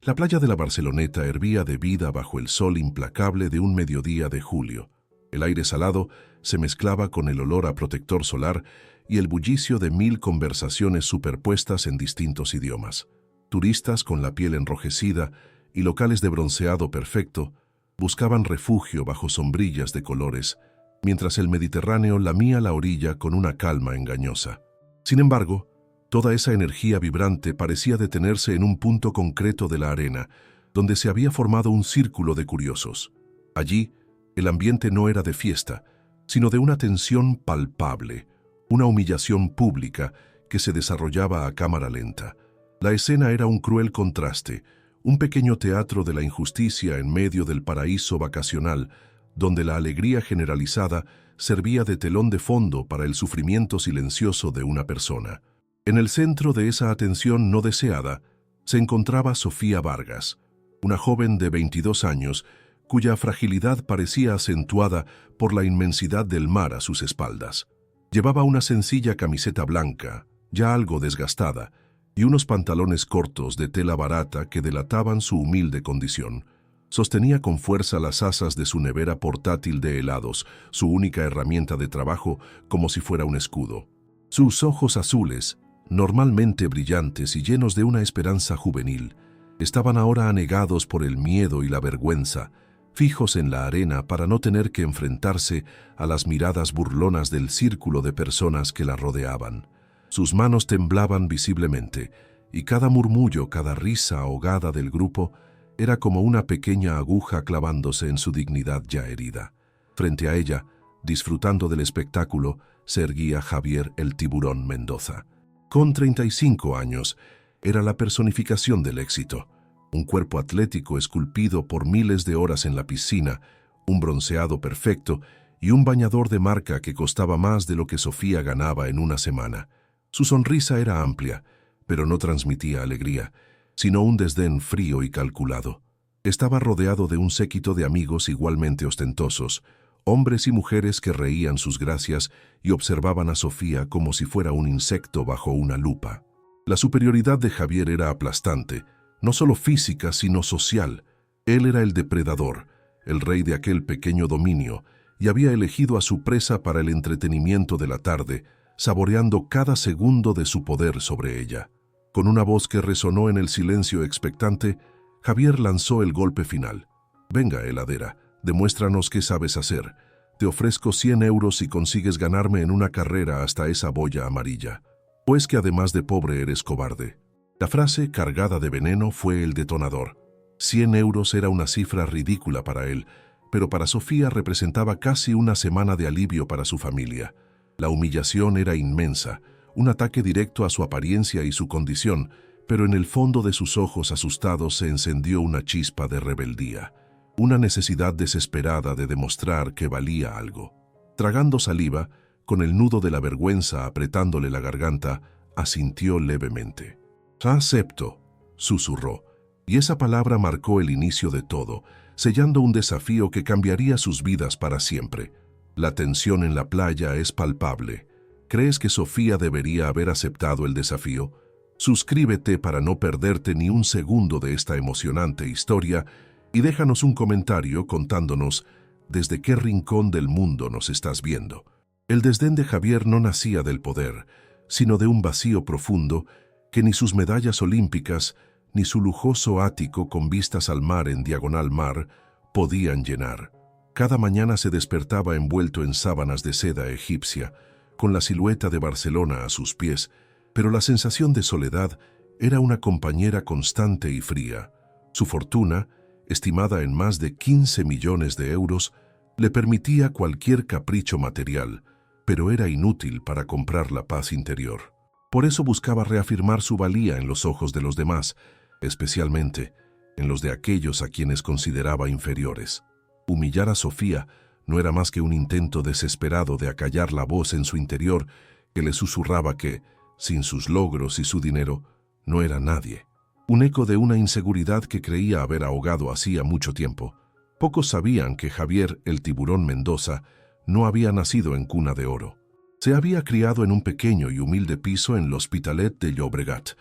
La playa de la Barceloneta hervía de vida bajo el sol implacable de un mediodía de julio. El aire salado se mezclaba con el olor a protector solar y el bullicio de 1000 conversaciones superpuestas en distintos idiomas. Turistas con la piel enrojecida y locales de bronceado perfecto buscaban refugio bajo sombrillas de colores, mientras el Mediterráneo lamía la orilla con una calma engañosa. Sin embargo, toda esa energía vibrante parecía detenerse en un punto concreto de la arena, donde se había formado un círculo de curiosos. Allí, el ambiente no era de fiesta, sino de una tensión palpable, una humillación pública que se desarrollaba a cámara lenta. La escena era un cruel contraste, un pequeño teatro de la injusticia en medio del paraíso vacacional, donde la alegría generalizada servía de telón de fondo para el sufrimiento silencioso de una persona. En el centro de esa atención no deseada se encontraba Sofía Vargas, una joven de 22 años cuya fragilidad parecía acentuada por la inmensidad del mar a sus espaldas. Llevaba una sencilla camiseta blanca, ya algo desgastada, y unos pantalones cortos de tela barata que delataban su humilde condición. Sostenía con fuerza las asas de su nevera portátil de helados, su única herramienta de trabajo, como si fuera un escudo. Sus ojos azules, normalmente brillantes y llenos de una esperanza juvenil, estaban ahora anegados por el miedo y la vergüenza, fijos en la arena para no tener que enfrentarse a las miradas burlonas del círculo de personas que la rodeaban. Sus manos temblaban visiblemente, y cada murmullo, cada risa ahogada del grupo era como una pequeña aguja clavándose en su dignidad ya herida. Frente a ella, disfrutando del espectáculo, se erguía Javier el Tiburón Mendoza. Con 35 años, era la personificación del éxito. Un cuerpo atlético esculpido por miles de horas en la piscina, un bronceado perfecto y un bañador de marca que costaba más de lo que Sofía ganaba en una semana. Su sonrisa era amplia, pero no transmitía alegría, sino un desdén frío y calculado. Estaba rodeado de un séquito de amigos igualmente ostentosos, hombres y mujeres que reían sus gracias y observaban a Sofía como si fuera un insecto bajo una lupa. La superioridad de Javier era aplastante, no solo física, sino social. Él era el depredador, el rey de aquel pequeño dominio, y había elegido a su presa para el entretenimiento de la tarde, saboreando cada segundo de su poder sobre ella. Con una voz que resonó en el silencio expectante, Javier lanzó el golpe final. «Venga, heladera, demuéstranos qué sabes hacer. Te ofrezco 100 euros si consigues ganarme en una carrera hasta esa boya amarilla. ¿O es que además de pobre eres cobarde?» La frase, cargada de veneno, fue el detonador. 100 euros era una cifra ridícula para él, pero para Sofía representaba casi una semana de alivio para su familia. La humillación era inmensa, un ataque directo a su apariencia y su condición, pero en el fondo de sus ojos asustados se encendió una chispa de rebeldía, una necesidad desesperada de demostrar que valía algo. Tragando saliva, con el nudo de la vergüenza apretándole la garganta, asintió levemente. «Acepto», susurró, y esa palabra marcó el inicio de todo, sellando un desafío que cambiaría sus vidas para siempre. La tensión en la playa es palpable. ¿Crees que Sofía debería haber aceptado el desafío? Suscríbete para no perderte ni un segundo de esta emocionante historia y déjanos un comentario contándonos desde qué rincón del mundo nos estás viendo. El desdén de Javier no nacía del poder, sino de un vacío profundo que ni sus medallas olímpicas ni su lujoso ático con vistas al mar en diagonal mar podían llenar. Cada mañana se despertaba envuelto en sábanas de seda egipcia, con la silueta de Barcelona a sus pies, pero la sensación de soledad era una compañera constante y fría. Su fortuna, estimada en más de 15 millones de euros, le permitía cualquier capricho material, pero era inútil para comprar la paz interior. Por eso buscaba reafirmar su valía en los ojos de los demás, especialmente en los de aquellos a quienes consideraba inferiores. Humillar a Sofía no era más que un intento desesperado de acallar la voz en su interior que le susurraba que, sin sus logros y su dinero, no era nadie. Un eco de una inseguridad que creía haber ahogado hacía mucho tiempo. Pocos sabían que Javier el Tiburón Mendoza no había nacido en cuna de oro. Se había criado en un pequeño y humilde piso en l'Hospitalet de Llobregat,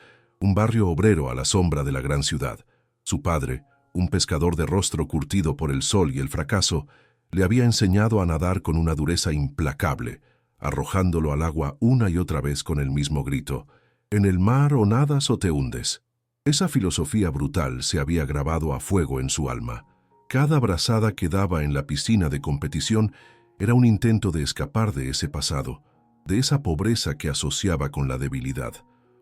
un barrio obrero a la sombra de la gran ciudad. Su padre, un pescador de rostro curtido por el sol y el fracaso, le había enseñado a nadar con una dureza implacable, arrojándolo al agua una y otra vez con el mismo grito: «En el mar o nadas o te hundes». Esa filosofía brutal se había grabado a fuego en su alma. Cada brazada que daba en la piscina de competición era un intento de escapar de ese pasado, de esa pobreza que asociaba con la debilidad.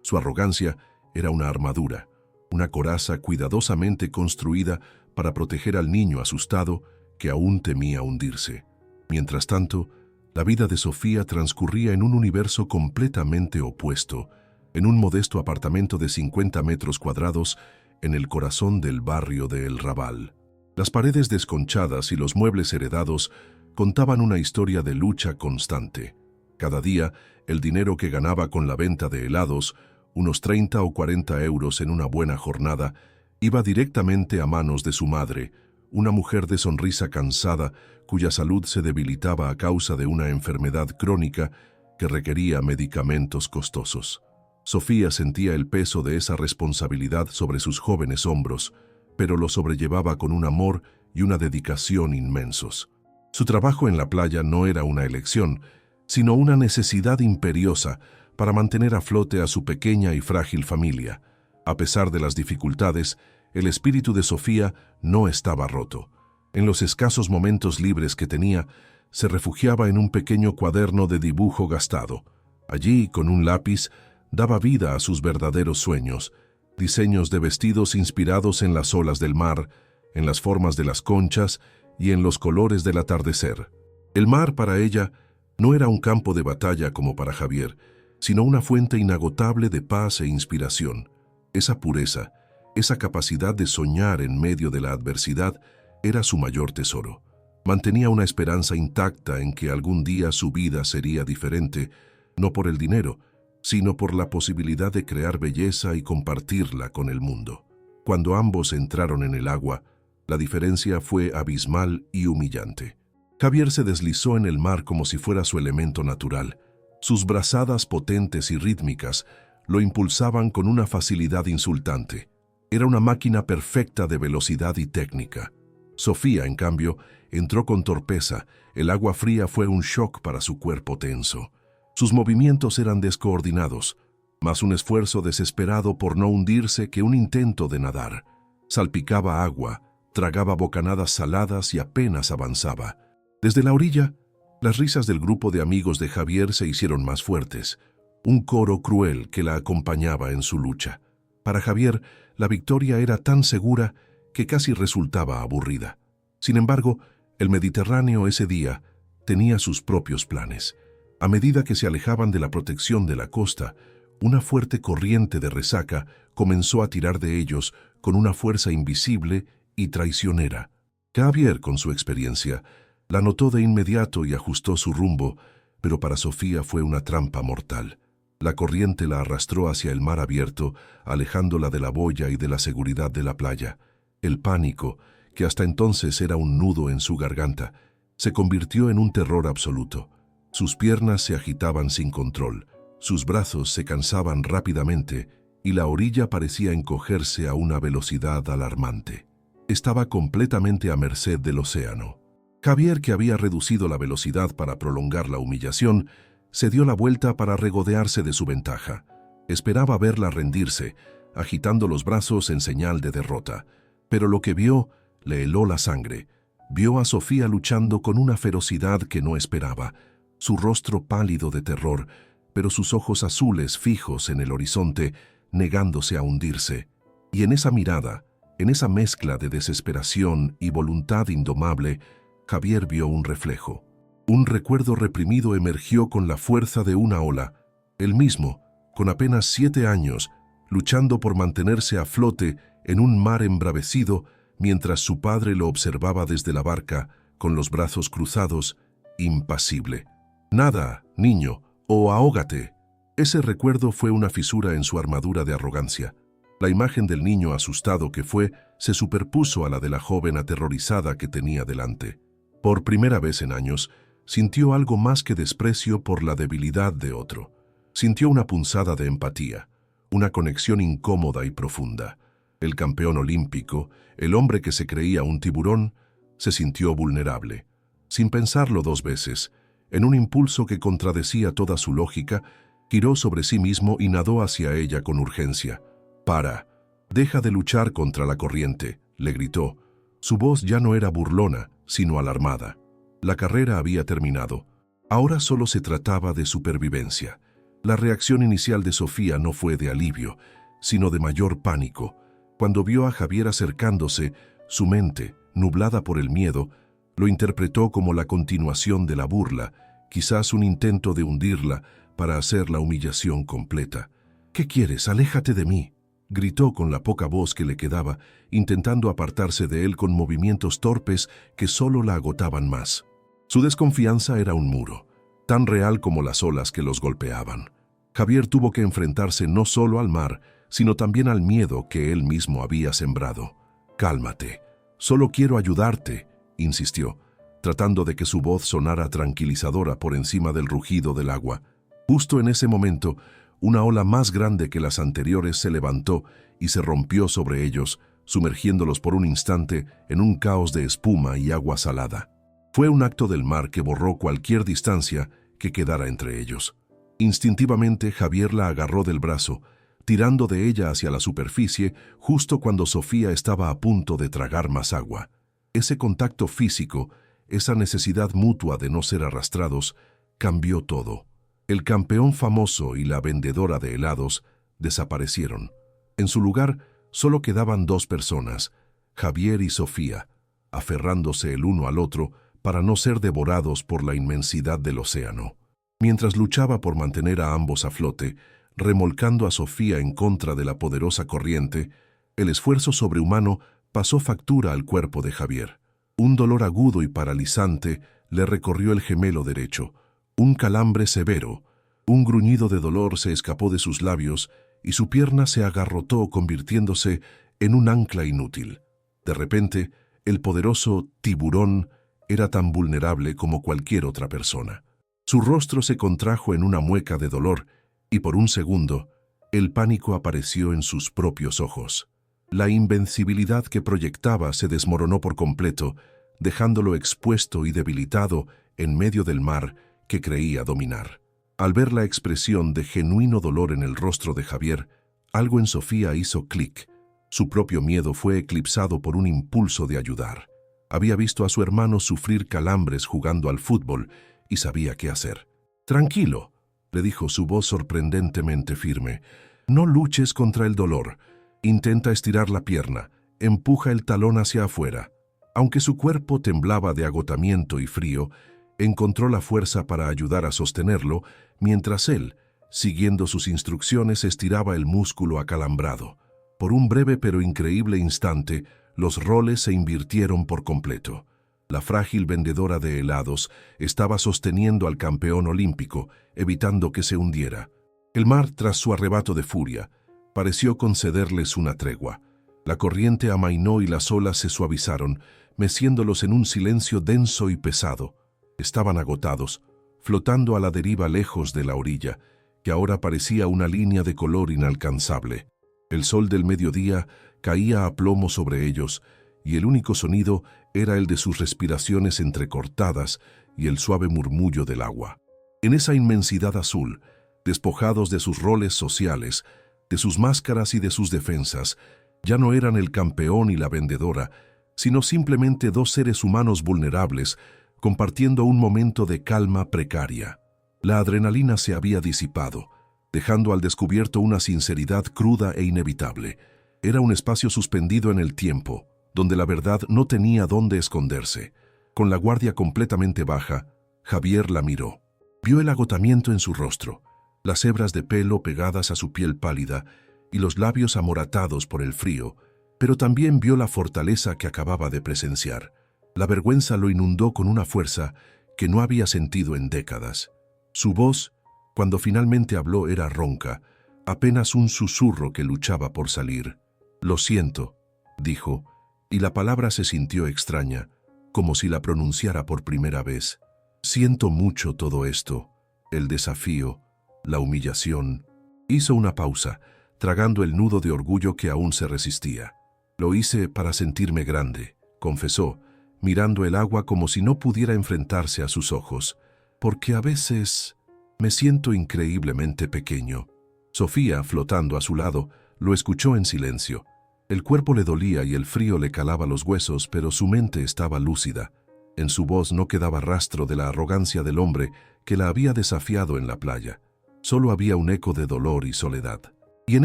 Su arrogancia era una armadura, una coraza cuidadosamente construida para proteger al niño asustado que aún temía hundirse. Mientras tanto, la vida de Sofía transcurría en un universo completamente opuesto, en un modesto apartamento de 50 metros cuadrados en el corazón del barrio de El Raval. Las paredes desconchadas y los muebles heredados contaban una historia de lucha constante. Cada día, el dinero que ganaba con la venta de helados, unos 30 o 40 euros en una buena jornada, iba directamente a manos de su madre, una mujer de sonrisa cansada cuya salud se debilitaba a causa de una enfermedad crónica que requería medicamentos costosos. Sofía sentía el peso de esa responsabilidad sobre sus jóvenes hombros, pero lo sobrellevaba con un amor y una dedicación inmensos. Su trabajo en la playa no era una elección, sino una necesidad imperiosa para mantener a flote a su pequeña y frágil familia. A pesar de las dificultades, el espíritu de Sofía no estaba roto. En los escasos momentos libres que tenía, se refugiaba en un pequeño cuaderno de dibujo gastado. Allí, con un lápiz, daba vida a sus verdaderos sueños, diseños de vestidos inspirados en las olas del mar, en las formas de las conchas y en los colores del atardecer. El mar para ella no era un campo de batalla como para Javier, sino una fuente inagotable de paz e inspiración. Esa pureza, esa capacidad de soñar en medio de la adversidad, era su mayor tesoro. Mantenía una esperanza intacta en que algún día su vida sería diferente, no por el dinero, sino por la posibilidad de crear belleza y compartirla con el mundo. Cuando ambos entraron en el agua, la diferencia fue abismal y humillante. Javier se deslizó en el mar como si fuera su elemento natural. Sus brazadas potentes y rítmicas lo impulsaban con una facilidad insultante. Era una máquina perfecta de velocidad y técnica. Sofía, en cambio, entró con torpeza. El agua fría fue un shock para su cuerpo tenso. Sus movimientos eran descoordinados, más un esfuerzo desesperado por no hundirse que un intento de nadar. Salpicaba agua, tragaba bocanadas saladas y apenas avanzaba. Desde la orilla, las risas del grupo de amigos de Javier se hicieron más fuertes, un coro cruel que la acompañaba en su lucha. Para Javier, la victoria era tan segura que casi resultaba aburrida. Sin embargo, el Mediterráneo ese día tenía sus propios planes. A medida que se alejaban de la protección de la costa, una fuerte corriente de resaca comenzó a tirar de ellos con una fuerza invisible y traicionera. Javier, con su experiencia, la notó de inmediato y ajustó su rumbo, pero para Sofía fue una trampa mortal. La corriente la arrastró hacia el mar abierto, alejándola de la boya y de la seguridad de la playa. El pánico, que hasta entonces era un nudo en su garganta, se convirtió en un terror absoluto. Sus piernas se agitaban sin control, sus brazos se cansaban rápidamente y la orilla parecía encogerse a una velocidad alarmante. Estaba completamente a merced del océano. Javier, que había reducido la velocidad para prolongar la humillación, se dio la vuelta para regodearse de su ventaja. Esperaba verla rendirse, agitando los brazos en señal de derrota, pero lo que vio le heló la sangre. Vio a Sofía luchando con una ferocidad que no esperaba, su rostro pálido de terror, pero sus ojos azules fijos en el horizonte, negándose a hundirse. Y en esa mirada, en esa mezcla de desesperación y voluntad indomable, Javier vio un reflejo. Un recuerdo reprimido emergió con la fuerza de una ola. Él mismo, con apenas 7 años, luchando por mantenerse a flote en un mar embravecido, mientras su padre lo observaba desde la barca, con los brazos cruzados, impasible. «Nada, niño, o ahógate». Ese recuerdo fue una fisura en su armadura de arrogancia. La imagen del niño asustado que fue se superpuso a la de la joven aterrorizada que tenía delante. Por primera vez en años, sintió algo más que desprecio por la debilidad de otro. Sintió una punzada de empatía, una conexión incómoda y profunda. El campeón olímpico, el hombre que se creía un tiburón, se sintió vulnerable. Sin pensarlo dos veces, en un impulso que contradecía toda su lógica, giró sobre sí mismo y nadó hacia ella con urgencia. «Para, deja de luchar contra la corriente», le gritó. Su voz ya no era burlona, sino alarmada. La carrera había terminado. Ahora solo se trataba de supervivencia. La reacción inicial de Sofía no fue de alivio, sino de mayor pánico. Cuando vio a Javier acercándose, su mente, nublada por el miedo, lo interpretó como la continuación de la burla, quizás un intento de hundirla para hacer la humillación completa. «¿Qué quieres? Aléjate de mí», gritó con la poca voz que le quedaba, intentando apartarse de él con movimientos torpes que solo la agotaban más. Su desconfianza era un muro, tan real como las olas que los golpeaban. Javier tuvo que enfrentarse no solo al mar, sino también al miedo que él mismo había sembrado. «Cálmate, solo quiero ayudarte», insistió, tratando de que su voz sonara tranquilizadora por encima del rugido del agua. Justo en ese momento, una ola más grande que las anteriores se levantó y se rompió sobre ellos, sumergiéndolos por un instante en un caos de espuma y agua salada. Fue un acto del mar que borró cualquier distancia que quedara entre ellos. Instintivamente, Javier la agarró del brazo, tirando de ella hacia la superficie justo cuando Sofía estaba a punto de tragar más agua. Ese contacto físico, esa necesidad mutua de no ser arrastrados, cambió todo. El campeón famoso y la vendedora de helados desaparecieron. En su lugar solo quedaban dos personas, Javier y Sofía, aferrándose el uno al otro para no ser devorados por la inmensidad del océano. Mientras luchaba por mantener a ambos a flote, remolcando a Sofía en contra de la poderosa corriente, el esfuerzo sobrehumano pasó factura al cuerpo de Javier. Un dolor agudo y paralizante le recorrió el gemelo derecho. Un calambre severo, un gruñido de dolor se escapó de sus labios y su pierna se agarrotó convirtiéndose en un ancla inútil. De repente, el poderoso tiburón era tan vulnerable como cualquier otra persona. Su rostro se contrajo en una mueca de dolor y por un segundo, el pánico apareció en sus propios ojos. La invencibilidad que proyectaba se desmoronó por completo, dejándolo expuesto y debilitado en medio del mar que creía dominar. Al ver la expresión de genuino dolor en el rostro de Javier, algo en Sofía hizo clic. Su propio miedo fue eclipsado por un impulso de ayudar. Había visto a su hermano sufrir calambres jugando al fútbol y sabía qué hacer. «Tranquilo», le dijo su voz sorprendentemente firme. «No luches contra el dolor. Intenta estirar la pierna. Empuja el talón hacia afuera». Aunque su cuerpo temblaba de agotamiento y frío, encontró la fuerza para ayudar a sostenerlo, mientras él, siguiendo sus instrucciones, estiraba el músculo acalambrado. Por un breve pero increíble instante, los roles se invirtieron por completo. La frágil vendedora de helados estaba sosteniendo al campeón olímpico, evitando que se hundiera. El mar, tras su arrebato de furia, pareció concederles una tregua. La corriente amainó y las olas se suavizaron, meciéndolos en un silencio denso y pesado. Estaban agotados, flotando a la deriva lejos de la orilla, que ahora parecía una línea de color inalcanzable. El sol del mediodía caía a plomo sobre ellos, y el único sonido era el de sus respiraciones entrecortadas y el suave murmullo del agua. En esa inmensidad azul, despojados de sus roles sociales, de sus máscaras y de sus defensas, ya no eran el campeón y la vendedora, sino simplemente dos seres humanos vulnerables, compartiendo un momento de calma precaria. La adrenalina se había disipado, dejando al descubierto una sinceridad cruda e inevitable. Era un espacio suspendido en el tiempo, donde la verdad no tenía dónde esconderse. Con la guardia completamente baja, Javier la miró. Vio el agotamiento en su rostro, las hebras de pelo pegadas a su piel pálida y los labios amoratados por el frío, pero también vio la fortaleza que acababa de presenciar. La vergüenza lo inundó con una fuerza que no había sentido en décadas. Su voz, cuando finalmente habló, era ronca, apenas un susurro que luchaba por salir. «Lo siento», dijo, y la palabra se sintió extraña, como si la pronunciara por primera vez. «Siento mucho todo esto, el desafío, la humillación». Hizo una pausa, tragando el nudo de orgullo que aún se resistía. Lo hice para sentirme grande, confesó, mirando el agua como si no pudiera enfrentarse a sus ojos, porque a veces me siento increíblemente pequeño. Sofía, flotando a su lado, lo escuchó en silencio. El cuerpo le dolía y el frío le calaba los huesos, pero su mente estaba lúcida. En su voz no quedaba rastro de la arrogancia del hombre que la había desafiado en la playa. Solo había un eco de dolor y soledad. Y en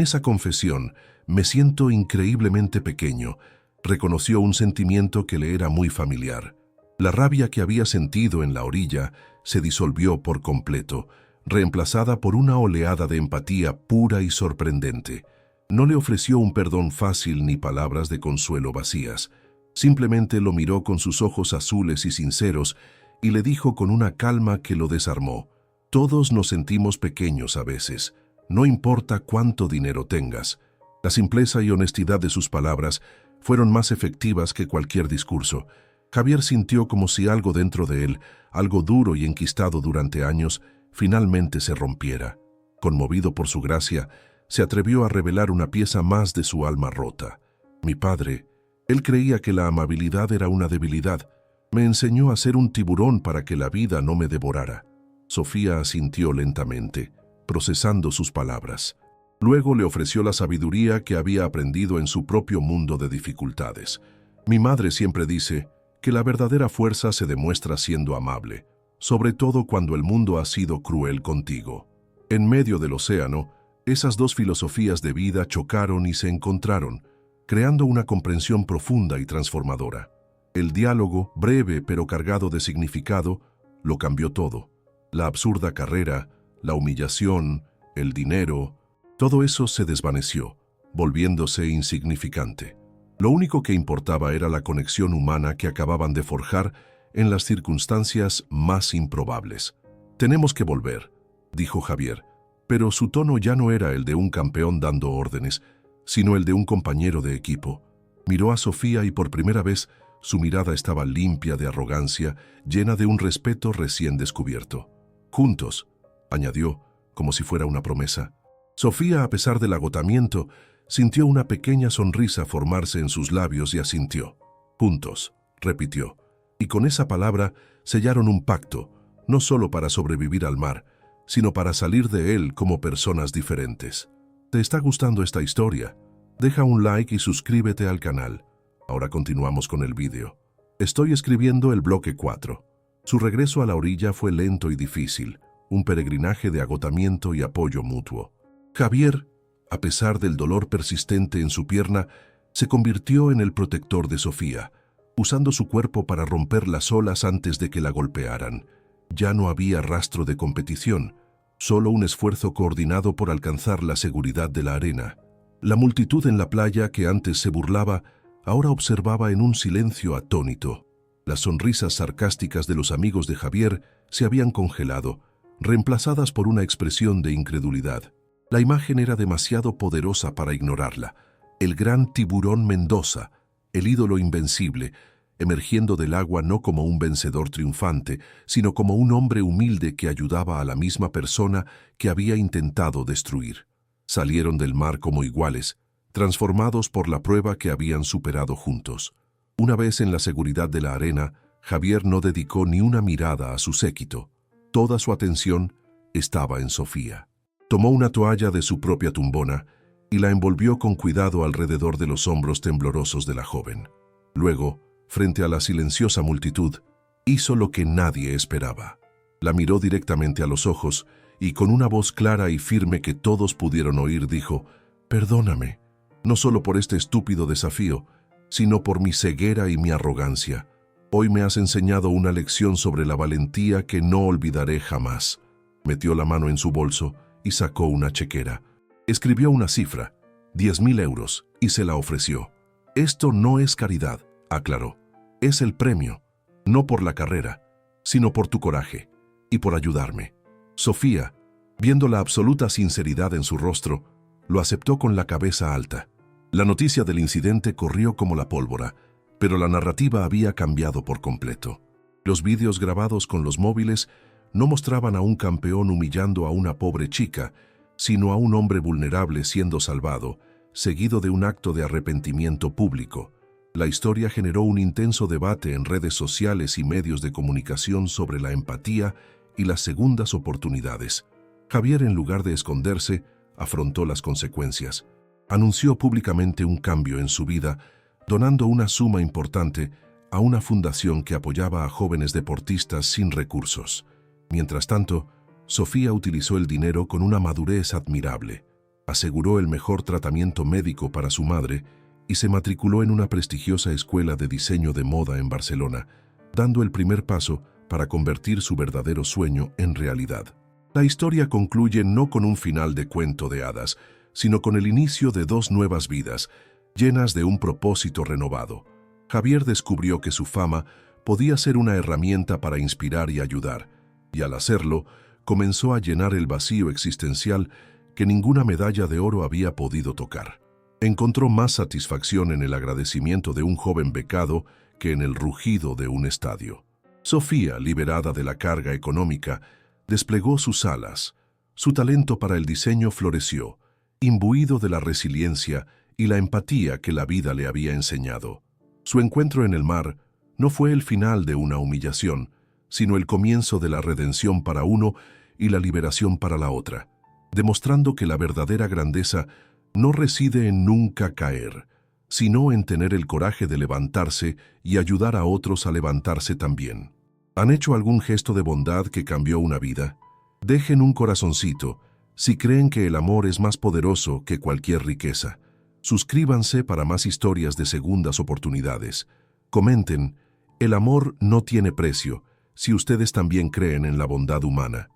esa confesión, me siento increíblemente pequeño, reconoció un sentimiento que le era muy familiar. La rabia que había sentido en la orilla se disolvió por completo, reemplazada por una oleada de empatía pura y sorprendente. No le ofreció un perdón fácil ni palabras de consuelo vacías. Simplemente lo miró con sus ojos azules y sinceros y le dijo con una calma que lo desarmó: todos nos sentimos pequeños a veces, no importa cuánto dinero tengas. La simpleza y honestidad de sus palabras fueron más efectivas que cualquier discurso. Javier sintió como si algo dentro de él, algo duro y enquistado durante años, finalmente se rompiera. Conmovido por su gracia, se atrevió a revelar una pieza más de su alma rota. Mi padre, él creía que la amabilidad era una debilidad. Me enseñó a ser un tiburón para que la vida no me devorara. Sofía asintió lentamente, procesando sus palabras. Luego le ofreció la sabiduría que había aprendido en su propio mundo de dificultades. Mi madre siempre dice que la verdadera fuerza se demuestra siendo amable, sobre todo cuando el mundo ha sido cruel contigo. En medio del océano, esas dos filosofías de vida chocaron y se encontraron, creando una comprensión profunda y transformadora. El diálogo, breve pero cargado de significado, lo cambió todo. La absurda carrera, la humillación, el dinero, todo eso se desvaneció, volviéndose insignificante. Lo único que importaba era la conexión humana que acababan de forjar en las circunstancias más improbables. «Tenemos que volver», dijo Javier, pero su tono ya no era el de un campeón dando órdenes, sino el de un compañero de equipo. Miró a Sofía y por primera vez su mirada estaba limpia de arrogancia, llena de un respeto recién descubierto. «Juntos», añadió, como si fuera una promesa. Sofía, a pesar del agotamiento, sintió una pequeña sonrisa formarse en sus labios y asintió. «Juntos», repitió, y con esa palabra sellaron un pacto, no solo para sobrevivir al mar, sino para salir de él como personas diferentes. ¿Te está gustando esta historia? Deja un like y suscríbete al canal. Ahora continuamos con el vídeo. Estoy escribiendo el bloque 4. Su regreso a la orilla fue lento y difícil, un peregrinaje de agotamiento y apoyo mutuo. Javier, a pesar del dolor persistente en su pierna, se convirtió en el protector de Sofía, usando su cuerpo para romper las olas antes de que la golpearan. Ya no había rastro de competición, solo un esfuerzo coordinado por alcanzar la seguridad de la arena. La multitud en la playa que antes se burlaba, ahora observaba en un silencio atónito. Las sonrisas sarcásticas de los amigos de Javier se habían congelado, reemplazadas por una expresión de incredulidad. La imagen era demasiado poderosa para ignorarla. El gran tiburón Mendoza, el ídolo invencible, emergiendo del agua no como un vencedor triunfante, sino como un hombre humilde que ayudaba a la misma persona que había intentado destruir. Salieron del mar como iguales, transformados por la prueba que habían superado juntos. Una vez en la seguridad de la arena, Javier no dedicó ni una mirada a su séquito. Toda su atención estaba en Sofía. Tomó una toalla de su propia tumbona y la envolvió con cuidado alrededor de los hombros temblorosos de la joven. Luego, frente a la silenciosa multitud, hizo lo que nadie esperaba. La miró directamente a los ojos y con una voz clara y firme que todos pudieron oír dijo: «Perdóname, no solo por este estúpido desafío, sino por mi ceguera y mi arrogancia. Hoy me has enseñado una lección sobre la valentía que no olvidaré jamás». Metió la mano en su bolso y sacó una chequera. Escribió una cifra, 10.000 euros, y se la ofreció. «Esto no es caridad», aclaró. «Es el premio, no por la carrera, sino por tu coraje y por ayudarme». Sofía, viendo la absoluta sinceridad en su rostro, lo aceptó con la cabeza alta. La noticia del incidente corrió como la pólvora, pero la narrativa había cambiado por completo. Los vídeos grabados con los móviles no mostraban a un campeón humillando a una pobre chica, sino a un hombre vulnerable siendo salvado, seguido de un acto de arrepentimiento público. La historia generó un intenso debate en redes sociales y medios de comunicación sobre la empatía y las segundas oportunidades. Javier, en lugar de esconderse, afrontó las consecuencias. Anunció públicamente un cambio en su vida, donando una suma importante a una fundación que apoyaba a jóvenes deportistas sin recursos. Mientras tanto, Sofía utilizó el dinero con una madurez admirable. Aseguró el mejor tratamiento médico para su madre y se matriculó en una prestigiosa escuela de diseño de moda en Barcelona, dando el primer paso para convertir su verdadero sueño en realidad. La historia concluye no con un final de cuento de hadas, sino con el inicio de dos nuevas vidas, llenas de un propósito renovado. Javier descubrió que su fama podía ser una herramienta para inspirar y ayudar, y al hacerlo, comenzó a llenar el vacío existencial que ninguna medalla de oro había podido tocar. Encontró más satisfacción en el agradecimiento de un joven becado que en el rugido de un estadio. Sofía, liberada de la carga económica, desplegó sus alas. Su talento para el diseño floreció, imbuido de la resiliencia y la empatía que la vida le había enseñado. Su encuentro en el mar no fue el final de una humillación, sino el comienzo de la redención para uno y la liberación para la otra, demostrando que la verdadera grandeza no reside en nunca caer, sino en tener el coraje de levantarse y ayudar a otros a levantarse también. ¿Han hecho algún gesto de bondad que cambió una vida? Dejen un corazoncito si creen que el amor es más poderoso que cualquier riqueza. Suscríbanse para más historias de segundas oportunidades. Comenten, el amor no tiene precio, si ustedes también creen en la bondad humana.